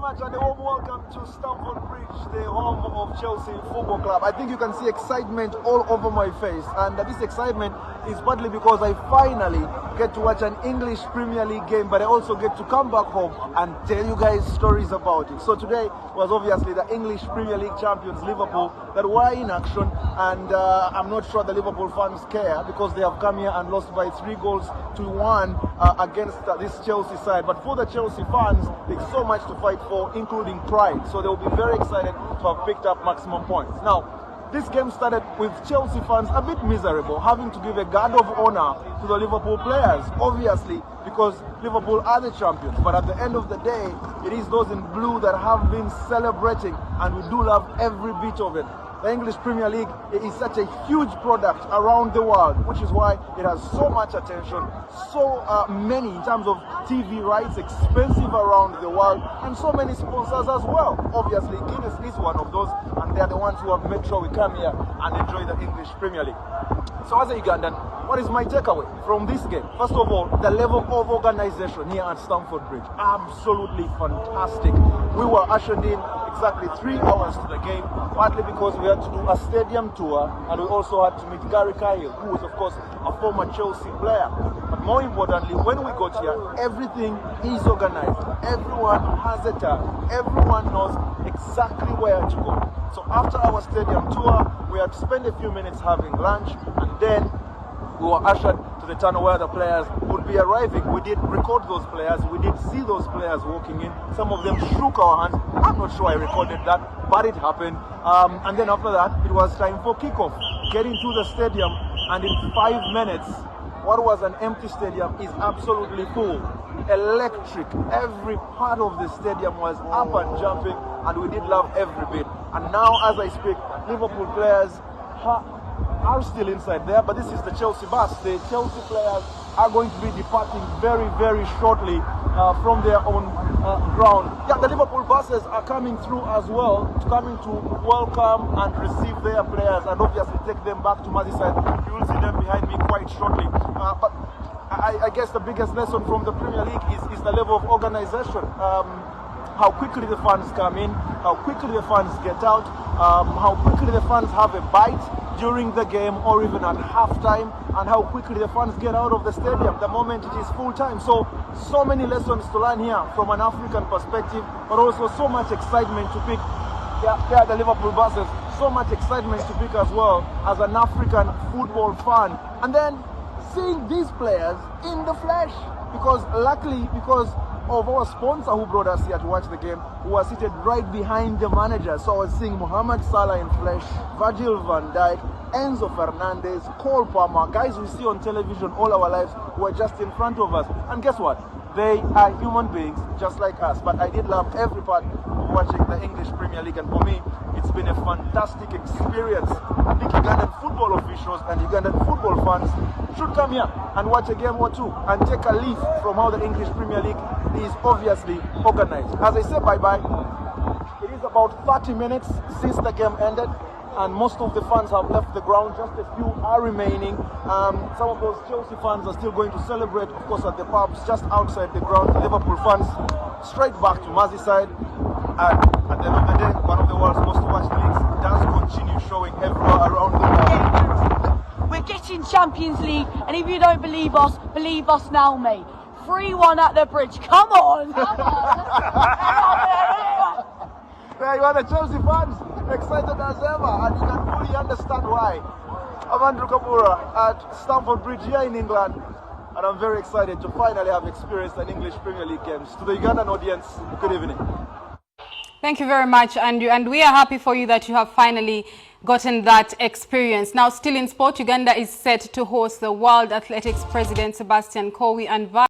much, and a warm welcome to Stamford Bridge, the home of Chelsea Football Club. I think you can see excitement all over my face, and this excitement is partly because I finally get to watch an English Premier League game, but I also get to come back home and tell you guys stories about it. So today was obviously the English Premier League champions Liverpool that were in action, and I'm not sure the Liverpool fans care because they have come here and lost by 3-1 against this Chelsea side. But for the Chelsea fans, there's so much to fight for, including pride. So they will be very excited to have picked up maximum points. Now, this game started with Chelsea fans a bit miserable, having to give a guard of honor to the Liverpool players, obviously because Liverpool are the champions. But at the end of the day, it is those in blue that have been celebrating, and we do love every bit of it. The English Premier League is such a huge product around the world, which is why it has so much attention, so many in terms of TV rights, expensive around the world, and so many sponsors as well. Obviously, Guinness is one of those, and they're the ones who have made sure we come here and enjoy the English Premier League. So as a Ugandan, what is my takeaway from this game? First of all, the level of organization here at Stamford Bridge, absolutely fantastic. We were ushered in exactly 3 hours to the game, partly because we had to do a stadium tour, and we also had to meet Gary Cahill, who is of course a former Chelsea player. But more importantly, when we got here, everything is organized. Everyone has a tag. Everyone knows exactly where to go. So after our stadium tour, we had to spend a few minutes having lunch, and then we were ushered to the tunnel where the players would be arriving. We did record those players. We did see those players walking in. Some of them shook our hands. I'm not sure I recorded that, but it happened. And then after that, it was time for kickoff. Getting to the stadium, and in 5 minutes, what was an empty stadium is absolutely full. Electric. Every part of the stadium was up and jumping, and we did love every bit. And now, as I speak, Liverpool players are still inside there, but this is the Chelsea bus. The Chelsea players are going to be departing very, very shortly from their own ground. Yeah, the Liverpool buses are coming through as well, coming to welcome and receive their players and obviously take them back to Merseyside. You will see them behind me quite shortly. But I guess the biggest lesson from the Premier League is the level of organization. How quickly the fans come in, how quickly the fans get out, how quickly the fans have a bite during the game or even at halftime, and how quickly the fans get out of the stadium the moment it is full time. So many lessons to learn here from an African perspective, but also so much excitement to pick. Yeah, the Liverpool buses, so much excitement to pick as well as an African football fan. And then seeing these players in the flesh, because luckily, because of our sponsor who brought us here to watch the game, who was seated right behind the manager. So I was seeing Mohamed Salah in flesh, Virgil van Dijk, Enzo Fernandez, Cole Palmer, guys we see on television all our lives who are just in front of us. And guess what? They are human beings just like us. But I did love every part of watching the English Premier League, and for me, it's been a fantastic experience. I think Ugandan football officials and Ugandan football fans should come here and watch a game or two and take a leaf from how the English Premier League is obviously organized. As I say bye-bye, it is about 30 minutes since the game ended, and most of the fans have left the ground. Just a few are remaining. Some of those Chelsea fans are still going to celebrate, of course, at the pubs just outside the ground. The Liverpool fans straight back to Merseyside. And at the end of the day, one of the world's most watched leagues does continue showing everywhere around the world. We're getting Champions League, and if you don't believe us now, mate. 3-1 at the bridge. Come on! There you are, the Chelsea fans, excited as ever, and you can fully understand why. I'm Andrew Kabura at Stamford Bridge here in England, and I'm very excited to finally have experienced an English Premier League games. To the Ugandan audience, good evening. Thank you very much, Andrew, and we are happy for you that you have finally gotten that experience. Now, still in sport, Uganda is set to host the World Athletics President Sebastian Coe and